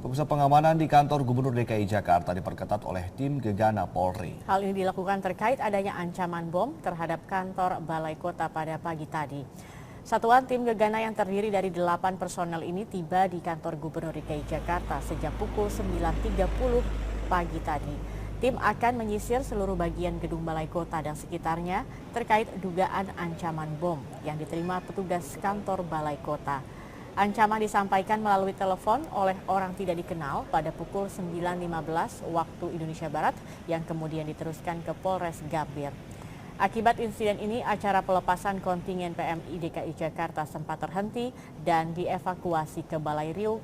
Pemirsa, pengamanan di kantor Gubernur DKI Jakarta diperketat oleh tim Gegana Polri. Hal ini dilakukan terkait adanya ancaman bom terhadap kantor Balai Kota pada pagi tadi. Satuan tim Gegana yang terdiri dari 8 personel ini tiba di kantor Gubernur DKI Jakarta sejak pukul 9.30 pagi tadi. Tim akan menyisir seluruh bagian gedung Balai Kota dan sekitarnya terkait dugaan ancaman bom yang diterima petugas kantor Balai Kota. Ancaman disampaikan melalui telepon oleh orang tidak dikenal pada pukul 9.15 waktu Indonesia Barat yang kemudian diteruskan ke Polres Gambir. Akibat insiden ini, acara pelepasan kontingen PMI DKI Jakarta sempat terhenti dan dievakuasi ke Balai Riau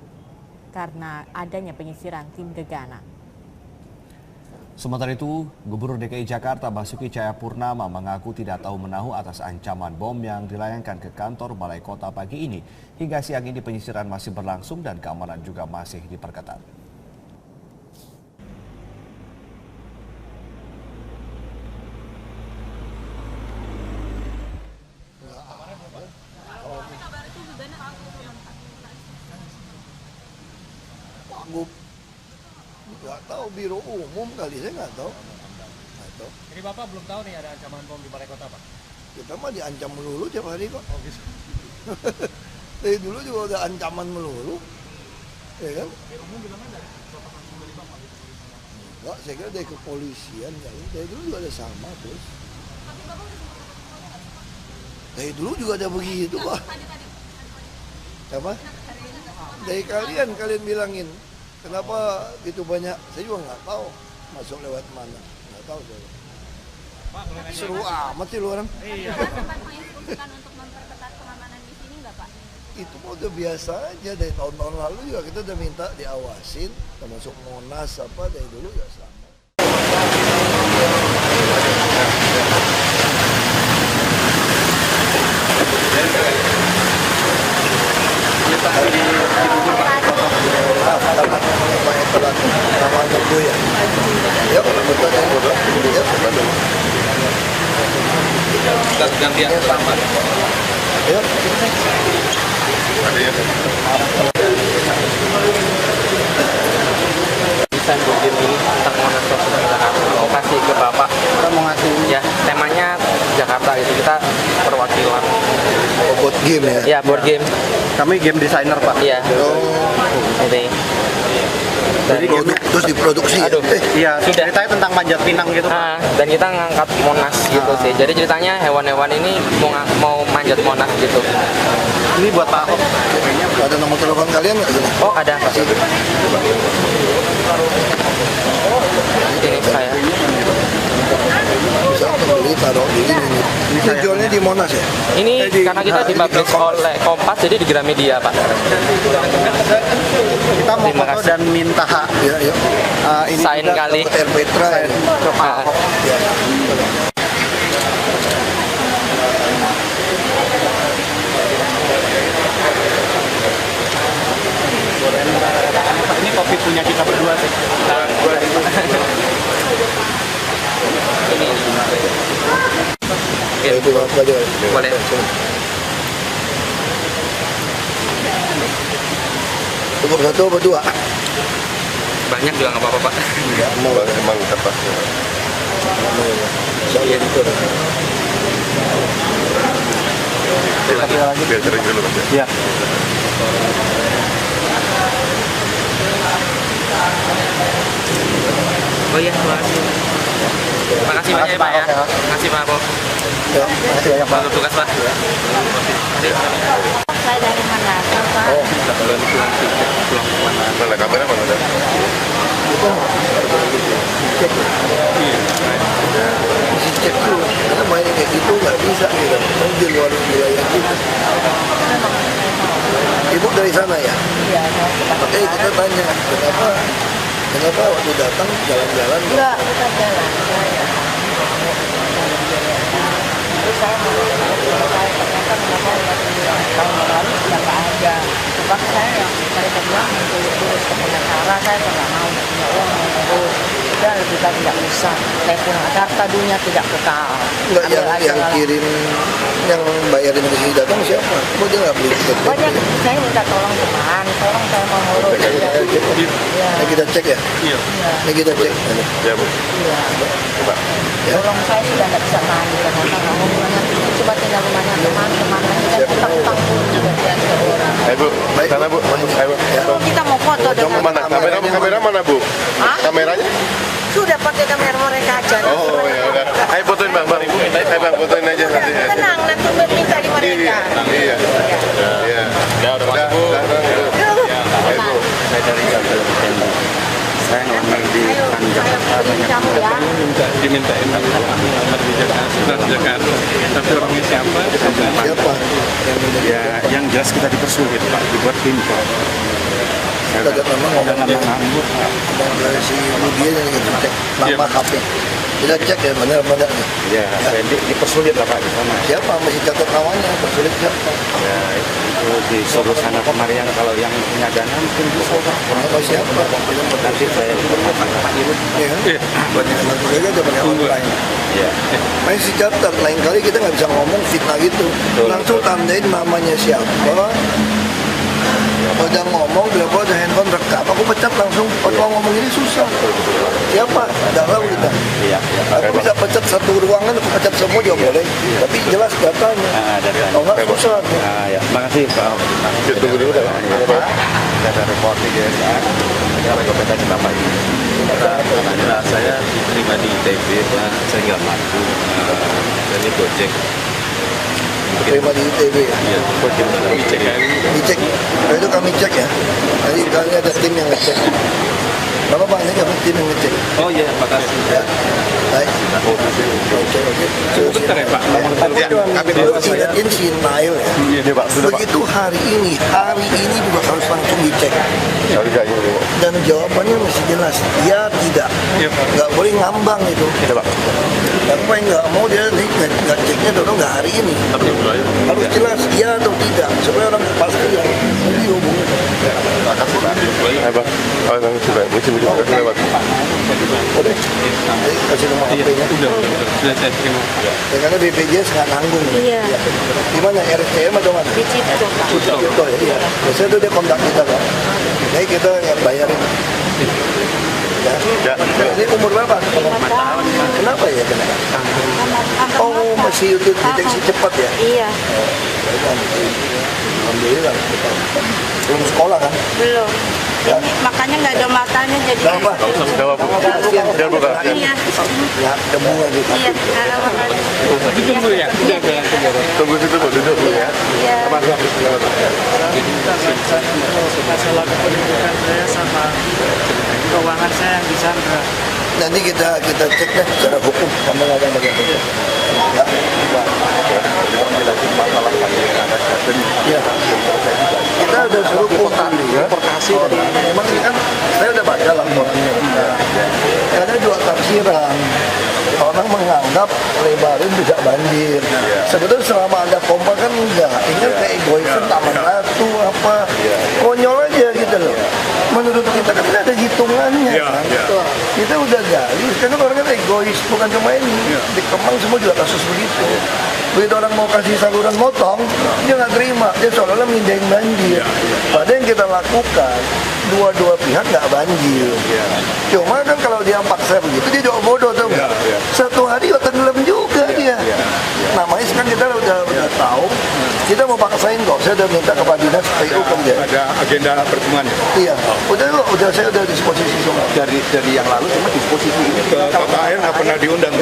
karena adanya penyisiran tim Gegana. Sementara itu, Gubernur DKI Jakarta Basuki Cahayapurnama mengaku tidak tahu menahu atas ancaman bom yang dilayangkan ke kantor Balai Kota pagi ini. Hingga siang ini penyisiran masih berlangsung dan keamanan juga masih diperketat. Nggak tahu, biro umum kali, saya nggak tahu. Jadi Bapak belum tahu nih ada ancaman bom di Balai Kota, Pak? Kita mah diancam melulu tiap hari kok. Oh gitu. Dari dulu juga udah ancaman melulu, ya kan? Biro umum bilang ada protokol dari Bapak gitu. Enggak, saya kira dari kepolisian kali. Dari dulu juga ada sama terus. Dari dulu juga ada begitu, Pak. Apa? Dari kalian bilangin. Kenapa gitu banyak? Saya juga nggak tahu masuk lewat mana, nggak tahu saya. Pak, boleh nanya? Seru amat sih lu orang. Iya. Bapak sempat menginstruksikan untuk memperketat pengamanan di sini nggak, Pak? Itu mah udah biasa aja, dari tahun-tahun lalu juga kita udah minta diawasin, termasuk Monas apa dari dulu ya sama. Gantian terlambat. Ya. Desain board game ini tentang Monas Kota Jakarta mau kasih ke Bapak. Kita mau ngasih Ya, temanya Jakarta gitu. Kita perwakilan. board game ya. Ya, board game. Kami game designer, Pak. Iya. Ini. Jadi Terus diproduksi. Aduh. Iya, Sudah. ceritanya tentang manjat pinang gitu, Pak. Dan kita ngangkat Monas gitu sih. Jadi ceritanya hewan-hewan ini mau manjat Monas gitu. Ini buat Pak Ahok. Ada nomor telepon kalian nggak? Oh, ada Pak. Ini saya. Bisa beli taruh di ini. Ini jualnya di Monas ya? Ini karena kita dipublish oleh Kompas jadi di Gramedia, Pak. Kita mau Terima foto kasih. dan minta hak. Ya, ya. Ini Sign juga kali. Ke Petra ya. ke Pak Ahok. Ya. Ini kopi punya kita berdua sih. Oke, Itu apa aja? boleh. Cukup satu apa dua? Banyak juga nggak apa-apa, Pak. Enggak mau emang terpaksa. Saya itu. Biar sering dulu, Mas. Iya. Oh iya, terima kasih. Terima kasih banyak ya, Pak ya. Terima kasih Pak Bob. Ya, makasih banyak, Pak. Selamat tugas, Pak. Saya dari Makassar, Pak. Oh, Boleh kabarnya mana ada? cek. Mesti cek dulu. Karena main kayak gitu nggak bisa gitu. Mau di luar wilayah kita. Ibu dari sana ya? Iya, Makanya kita tanya, kenapa waktu datang jalan-jalan? enggak, bukan jalan. Terus saya mau saya ternyata tahun lalu sudah nggak ada. Sebab saya yang mereka bilang tulus ke pengacara, saya nggak mau punya uang terus. Udah lebih baik tidak usah. Saya pulang Jakarta dunia tidak kekal. Enggak, Ambil aja yang lah. kirim, yang bayarin ke sini datang siapa? Kok dia nggak beli tiket? Banyak saya minta tolong teman, tolong saya mau Ini kita cek ya? Iya. Ini kita cek. Ya Bu. Iya. Tolong saya sudah nggak bisa mandi karena hubungannya coba tinggal rumahnya teman-teman kita utang juga dia ada orang. Ayo Bu, sana Bu. Ayo. Kita mau foto dengan Mana? Kamera mana Bu? Hah? Kameranya? Sudah pakai kamera mereka aja. Oh ya udah. Ayo fotoin Bang. Ayo Bang fotoin aja nanti. Tenang, nanti minta di mereka. Iya. Iya. Ya udah masuk Bu. Ayo Bu. Saya dari saya ngelamar di Jakarta banyak Kamu ya. Dimintain alamat di Jakarta. Tapi orangnya siapa? Siapa? ya yang jelas kita dipersulit Pak, dibuat tim Pak. Kita ada memang ngomong Dalam menganggur Pak. dari si Budia yang kita cek nama HP. Kita cek ya benar-benar nih. Ya, saya dipersulit lah Pak di sana. Siapa masih catat namanya? Persulit siapa? Ya itu disuruh sana kemarin kalau yang punya dana mungkin bisa Pak. Apa siapa? Nanti saya informasikan Pak Dirut. Iya kan? Banyak anak mereka udah pakai online. Ya. Masih catat, lain kali kita nggak bisa ngomong fitnah gitu. Langsung tandain namanya siapa. Udah ngomong, berapa ada handphone rekam. Aku pecat langsung. Kalau ngomong ini susah. Siapa? Nggak tahu kita. Iya. Aku bisa pecat satu ruangan, aku pecat semua juga boleh. Tapi jelas datanya. Datanya. Kalau nggak susah. Ya, makasih Pak. Tunggu dulu dah. Ada reporting ya. Kalau kompetisi Bapak ini. Alhamdulillah saya diterima di ITB, saya nggak mampu, jadi Gojek. Terima di ITB ya. Iya, Gojek dicek. Dicek. Nah, itu kami cek ya. Nanti kali ada tim yang ngecek. Bapak Pak, ini kami tim yang ngecek. Oh iya, makasih. Ya. Baik. Oke. Bentar ya Pak. Kami ingatin si Nail ya. Iya Pak, sudah Pak. Begitu hari ini juga harus langsung dicek. Dan jawabannya mesti jelas, ya tidak. Nggak boleh ngambang itu. Iya Pak. Apa yang nggak mau dia nggak ceknya dulu nggak hari ini. Harus jelas ya atau tidak supaya orang pasti ya. Jadi hubungi. Ayo Pak. Oh, nanti sudah. Mesti lewat. Udah. Jadi kasih nomor HP-nya. Sudah saya terima. Ya, karena BPJS nggak nanggung. Iya. Di mana RSCM atau mana? Di situ Pak. Cipto ya. Iya. Biasanya tuh dia kontak kita kan. Jadi kita yang bayarin. Ya. Ini umur berapa? 5 tahun. Kenapa ya kena? Oh, masih itu deteksi cepat ya? Iya. Alhamdulillah. Belum sekolah kan? Belum. Ini makanya nggak ada matanya jadi. Kenapa? Sudah Bu. Sudah Bu. Iya. Ya, debu aja. Iya. Tapi tunggu ya. Udah. Tunggu situ Bu, duduk dulu ya. Iya. masalah kependudukan saya sama keuangan saya yang disandra. Nanti kita cek deh secara hukum sama yang bagian hukum. Ya. Kita udah suruh reportasi dari memang ini kan saya udah baca laporannya. Ada dua tafsiran. Orang menganggap lebarin bisa banjir. Sebetulnya selama ada pompa kan enggak. Ini kayak egoisan Taman Ratu apa. Konyol aja gitu loh. Menurut kita kan ada hitungannya kan. Kita udah gali. Sekarang orang kan egois. Bukan cuma ini. Di Kemang semua juga kasus begitu. Begitu orang mau kasih saluran motong, dia nggak terima. Dia seolah-olah mindahin banjir. Padahal yang kita lakukan, dua-dua pihak nggak banjir. Cuma kan kalau dia paksa begitu, dia juga bodoh tuh. Satu hari ya tenggelam juga dia. Namanya sekarang kita udah tahu, kita mau paksain kok. Saya udah minta kepada dinas PU kerja. Ada agenda pertemuan. Iya, udah saya udah disposisi semua. Dari yang lalu cuma disposisi ini Bapak Air nggak pernah diundang.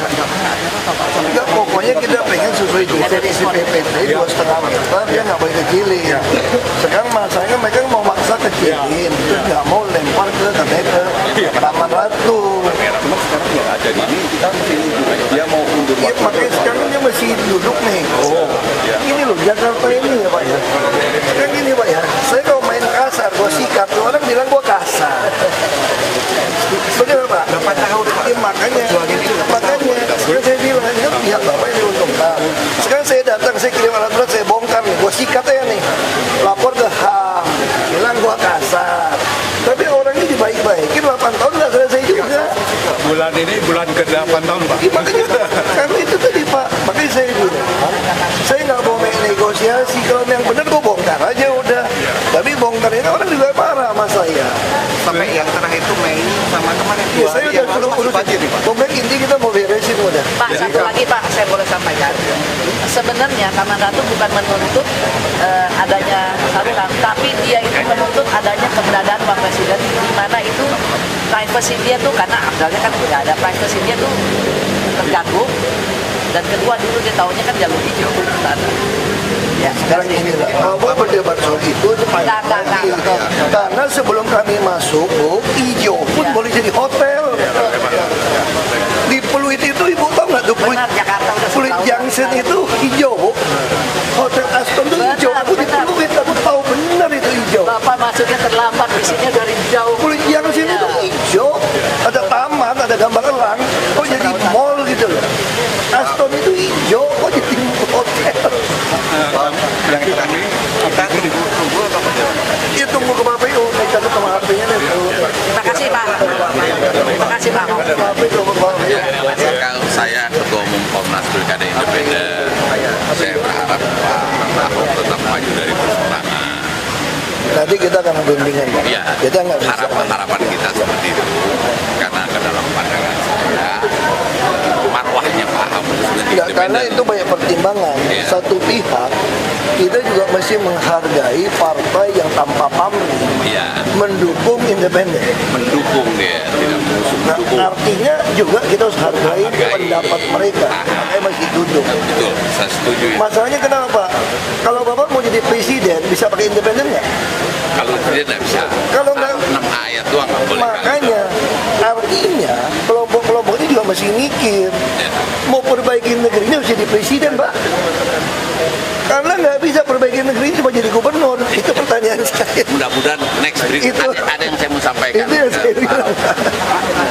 Enggak, pokoknya kita pengen sesuai definisi PPT 2,5 meter, dia nggak boleh kecilin. Sekarang masalahnya mereka mau maksa kecilin, terus nggak mau lempar ke Taman Ratu. cuma sekarang ya ada ini kita mesti dia mau undur Iya, makanya sekarang dia masih duduk nih. Ini loh Jakarta ini ya Pak ya. Sekarang gini Pak ya, saya kalau main kasar, gue sikat, orang bilang gue kasar. Betul Pak? Bapak tahu ya, makanya sekarang saya bilang ini kan pihak Bapak yang diuntungkan. Sekarang saya datang, saya kirim alat berat, saya bongkar nih, gue sikat aja nih. Lapor ke HAM, bilang gue kasar. Tapi orangnya dibaik-baikin 8 tahun nggak selesai juga. Bulan ini bulan ke-8 tahun Pak. Ya, makanya karena itu tadi Pak, makanya saya bilang, saya nggak mau main negosiasi. Kalau yang benar gue bongkar aja udah. Tapi bongkar itu orang juga marah sama saya. Sampai yang terakhir itu Mei sama kemarin Iya, saya udah perlu urus banjir nih Pak. pokoknya intinya kita mau beresin udah. Pak, satu lagi Pak, saya boleh sampaikan. Sebenarnya Kamandatu bukan menuntut adanya saluran, tapi dia itu menuntut adanya keberadaan Pak Presiden, di mana itu privacy dia tuh, karena amdalnya kan tidak ada, privacy dia tuh terganggu. Dan kedua dulu dia tahunya kan jalur hijau, tidak ada. Ya, Sekarang ini lah, mau berdebat soal itu Enggak. karena sebelum kami masuk, Bu, hijau pun Ya. boleh jadi hotel. Di Pluit itu Ibu tahu nggak tuh Pluit? Benar, Jakarta udah Pluit setahun. Junction itu hijau, Bu. Hotel Aston itu hijau. Aku di Benar. Pluit, aku tahu benar itu hijau. Bapak masuknya terlambat, visinya dari jauh. Pluit Junction itu hijau, ada taman, ada gambar elang, kok jadi mall gitu loh. Aston itu hijau, kok jadi hotel. Yang terakhir ini kita tunggu atau apa? Dia tunggu ke KPU, saya catat sama HP-nya nih. Terima kasih Pak. Terima kasih Pak. KPU ke KPU. Kalau saya ketua umum Komnas Pilkada Independen, saya berharap Pak Ahok tetap maju dari perseorangan. Nanti kita akan bimbingan, Pak. Ya, Kita nggak bisa. harapan kita seperti itu. Karena ke dalam pandangan saya, marwahnya Pak Ahok Nggak, karena itu banyak pertimbangan. Iya. Satu pihak, kita juga mesti menghargai partai yang tanpa pamrih Iya, mendukung independen. mendukung dia, tidak mengusung, Nah, mendukung. artinya juga kita harus hargai pendapat mereka. Makanya masih duduk. Betul, saya setuju. Masalahnya kenapa? Kalau Bapak mau jadi presiden, bisa pakai independen nggak? Kalau tidak bisa. Kalau nggak, 6 ayat doang nggak boleh. makanya artinya kelompok-kelompok ini juga masih mikir mau perbaiki negeri ini harus jadi presiden, Pak. Karena nggak bisa perbaiki negeri ini cuma jadi gubernur. Itu pertanyaan saya. Mudah-mudahan next berikut Itu- ada yang saya mau sampaikan. Itu yang saya bilang.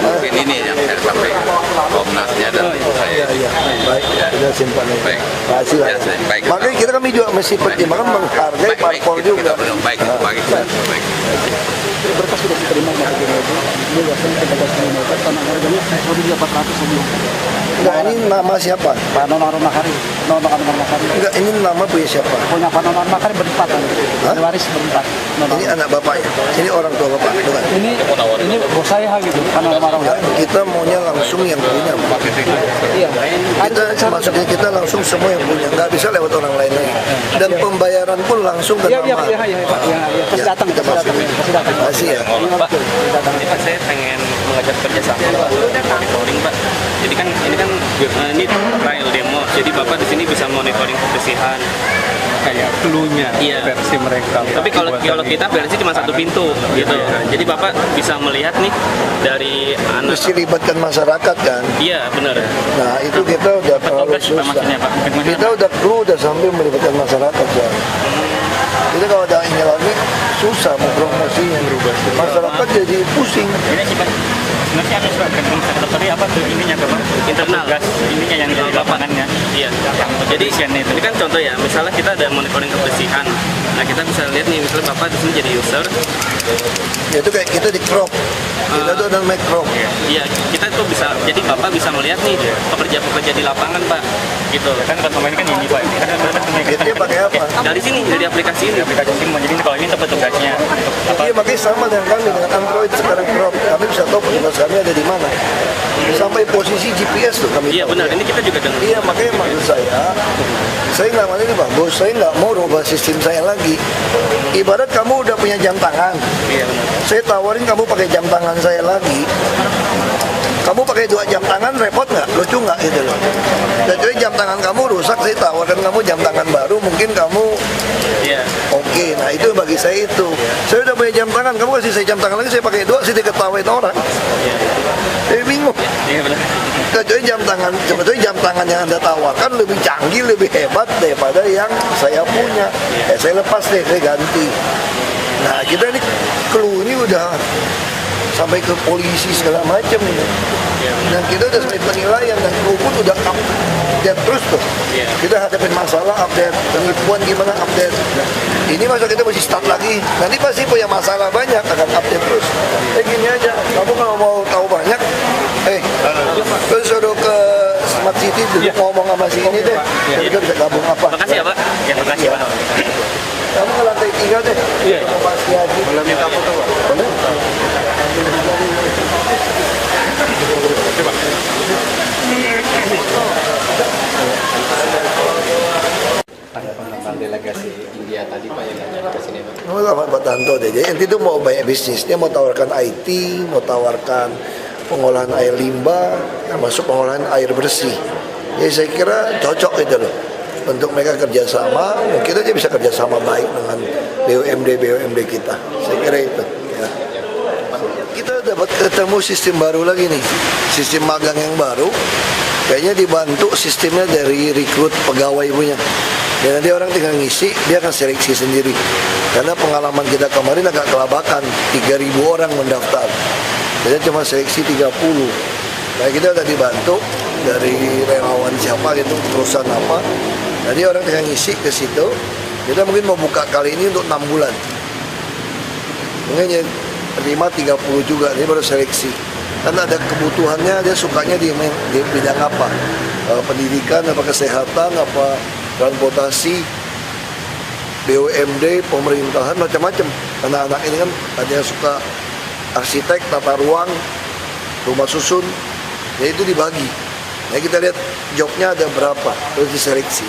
Mungkin ini yang saya sampaikan. Komnasnya dan saya. Iya, baik. Kita simpan aja. Baik. Makasih lah. Ya, baik. Makanya kita kami juga mesti pertimbangkan menghargai parpol kita juga. belum baik, baik. Berkas sudah diterima Pak Gubernur. Ini biasanya kita koordinator tanah harganya lebih 400 sebelum. Nah, ini nama siapa? Pak Nono Makari. Nono Makari. Enggak, ini nama punya siapa? Punya Pak Nono Makari berempat kan. Hah? Waris berempat. Nono. Ini anak bapaknya. Ini orang tua bapak, bukan? Ini bos saya gitu. Pak Nono Enggak, kita maunya langsung yang punya. Iya. Kita maksudnya kita langsung semua yang punya, nggak bisa lewat orang lain lagi. Dan pembayaran pun langsung ke Iya, nama. Pak. Iya. Pasti Ya, datang, kita pasti datang. masukin. Pasti datang. Makasih ya. Pak, saya pengen mengajak kerjasama monitoring Pak. Jadi kan ini trial demo. Jadi Bapak di sini bisa monitoring kebersihan. Kayak clue-nya Iya. versi mereka. Tapi kalau kita versi cuma satu pintu gitu. Jadi Bapak bisa melihat nih dari anak. Mesti libatkan masyarakat kan. Iya benar. Nah itu kita udah terlalu Petugas Pak, susah. maksudnya, Pak. Kita udah perlu udah sampai melibatkan masyarakat ya. Kita kalau ada ini lagi susah mau promosinya. Masyarakat jadi pusing. Ini sih Pak, sebenarnya harus bergantung sekretari apa tuh ininya Pak? Internal. Tugas ininya yang dari lapangannya. Iya. Jadi ini kan contoh ya, misalnya kita ada monitoring kebersihan. Nah kita bisa lihat nih, misalnya Bapak di sini jadi user. Ya itu kayak kita di crop. Kita tuh ada make crop. Iya, kita tuh bisa, jadi Bapak bisa melihat nih pekerja-pekerja di lapangan Pak. Gitu. Kan selama ini kan ini Pak, kan mereka Dia pakai apa? Dari sini, dari aplikasi ini. aplikasi SIM, jadi kalau ini tempat tugasnya untuk apa? Iya makanya sama dengan kami dengan Android sekarang crop. Kami bisa tahu petugas kami ada di mana. Sampai posisi GPS tuh kami. Iya tahu. benar, ini kita juga dengar. Iya makanya maksud saya nggak mau ini Pak, bos saya nggak mau rubah sistem saya lagi. Ibarat kamu udah punya jam tangan, Iya benar. saya tawarin kamu pakai jam tangan saya lagi. Kamu pakai 2 jam tangan repot nggak? Lucu nggak gitu loh. Kecuali jam tangan kamu rusak, saya tawarkan kamu jam tangan baru, mungkin kamu Iya. oke. Nah itu bagi saya itu. Saya udah punya jam tangan, kamu kasih saya jam tangan lagi, saya pakai 2, saya diketawain orang. Saya bingung. Iya benar. Kecuali jam tangan yang Anda tawarkan lebih canggih, lebih hebat daripada yang saya punya. Saya lepas deh, saya ganti. Nah, kita ini clue ini udah sampai ke polisi segala macam ini. Dan kita udah sampai penilaian dan clue pun udah update terus tuh. Kita hadapin masalah update, penipuan gimana update. Ini masa kita mesti start lagi. Nanti pasti punya masalah banyak akan update terus. Gini aja, kamu kalau mau tahu banyak, terus suruh ke Smart City dulu ngomong sama si ini deh. Kita bisa gabung apa? Makasih ya Pak. Ya makasih Pak. Kamu ke lantai 3 tinggal deh. Iya. Boleh minta foto, Pak? Boleh. Tentang delegasi India tadi Pak yang datang ke sini Pak. Pak Tanto deh. Jadi nanti itu mau banyak bisnis. Dia mau tawarkan IT, mau tawarkan pengolahan air limbah, termasuk pengolahan air bersih. Jadi saya kira cocok itu loh. Untuk mereka kerjasama, mungkin aja bisa kerjasama baik dengan BUMD kita. Saya kira itu. Ya. Kita dapat ketemu sistem baru lagi nih, sistem magang yang baru. Kayaknya dibantu sistemnya dari rekrut pegawai punya. Dan nanti orang tinggal ngisi, dia akan seleksi sendiri. Karena pengalaman kita kemarin agak kelabakan, 3.000 orang mendaftar. Jadi cuma seleksi 30. Nah kita udah dibantu dari relawan siapa gitu, perusahaan apa. Jadi orang tinggal ngisi ke situ. Kita mungkin mau buka kali ini untuk 6 bulan. Mungkin ya terima 30 juga, ini baru seleksi. Karena ada kebutuhannya, dia sukanya di bidang apa. Pendidikan, apa kesehatan, apa transportasi, BUMD, pemerintahan, macam-macam. Anak-anak ini kan ada yang suka arsitek, tata ruang, rumah susun, ya itu dibagi. Nah kita lihat jobnya ada berapa, terus diseleksi.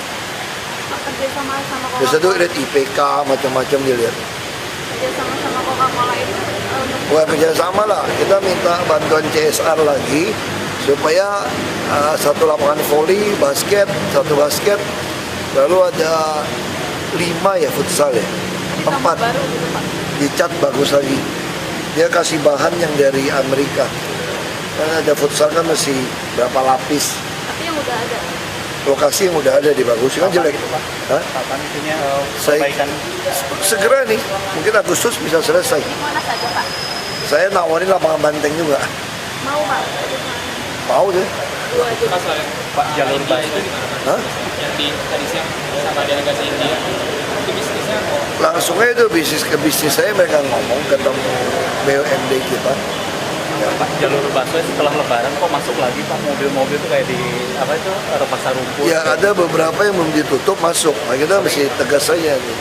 Biasa tuh lihat IPK, macam-macam dilihat. Kerjasama sama Coca-Cola itu? Bukan kerjasama lah, kita minta bantuan CSR lagi supaya satu lapangan voli, basket, satu basket, lalu ada 5 ya futsal ya, 4 dicat bagus lagi. Dia kasih bahan yang dari Amerika. Kan ada futsal kan masih berapa lapis. Tapi yang udah ada. Lokasi yang udah ada dibagusin kan jelek. Hah? Kapan itunya Saya segera nih, mungkin Agustus bisa selesai. Di mana saja Pak? Saya nawarin lapangan banteng juga. Mau Pak? Mau deh. Pak jalur bus itu di mana? Hah? Yang di tadi siang sama delegasi India itu bisnisnya Langsung aja tuh bisnis ke bisnis saya, mereka ngomong ketemu BUMD kita. ya, Pak jalur busway setelah lebaran kok masuk lagi Pak mobil-mobil tuh kayak di apa itu pasar rumput. Ya ada beberapa yang belum ditutup masuk. Nah, kita mesti tegas saja nih.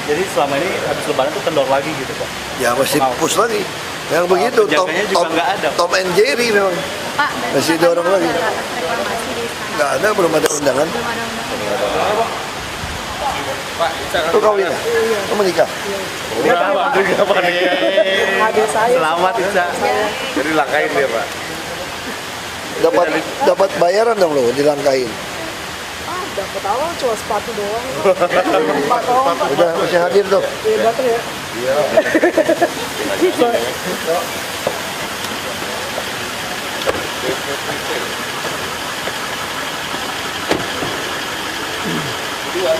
Jadi selama ini habis lebaran tuh kendor lagi gitu Pak. Ya mesti push lagi. Yang begitu penjaganya juga nggak ada. Tom and Jerry memang. Pak, Masih dorong lagi. ada rapat reklamasi di istana. Nggak ada, belum ada undangan. Belum ada undangan. Pak, Lu kawin ya? Lu menikah? Selamat Ica. Jadi langkain dia Pak. Dapat bayaran dong lo dilangkain. Dapat awal cuma sepatu doang. Udah masih hadir tuh. Iya baterai ya. Iya.